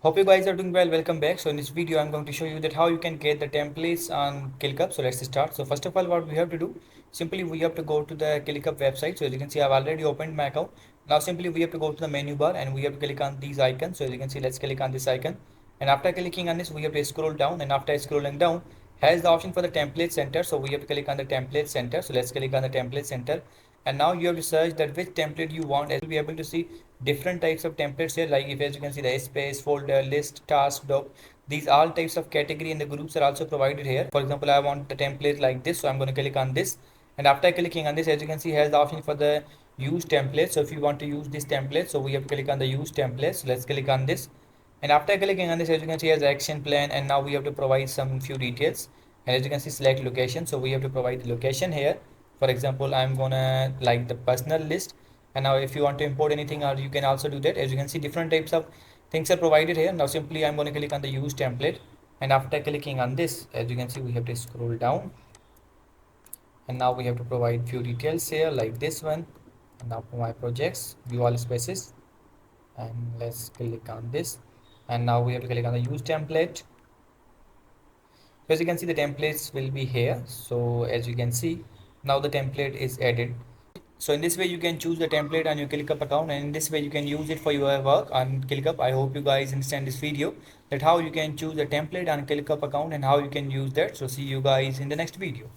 Hope you guys are doing well. Welcome back. So in this video, I'm going to show you that how you can get the templates on Clickup. So let's start. So first of all, what we have to do, simply we have to go to the Clickup website. So as you can see, I've already opened my account. Now simply we have to go to the menu bar and we have to click on these icons. So as you can see, let's click on this icon. And after clicking on this, we have to scroll down. And after scrolling down, has the option for the template center. So we have to click on the template center. So let's click on the template center. And now you have to search that which template you want. As you'll be able to see different types of templates here, like if as you can see the space, folder, list, task, doc, these all types of category and the groups are also provided here. For example, I want the template like this, so I'm going to click on this. And after clicking on this, as you can see, has the option for the use template. So if you want to use this template, so we have to click on the use template. So let's click on this. And after clicking on this, as you can see, has action plan, and now we have to provide some few details. And as you can see, select location, so we have to provide the location here. For example, I'm gonna like the personal list. And now if you want to import anything, or you can also do that. As you can see, different types of things are provided here. Now simply I'm going to click on the use template, and after clicking on this, as you can see, we have to scroll down, and now we have to provide few details here like this one. And now for my projects, view all spaces, and let's click on this. And now we have to click on the use template. So as you can see, the templates will be here. So as you can see, now the template is added. So in this way you can choose the template on your ClickUp account, and in this way you can use it for your work on ClickUp. I hope you guys understand this video, that how you can choose a template on ClickUp account and how you can use that. So see you guys in the next video.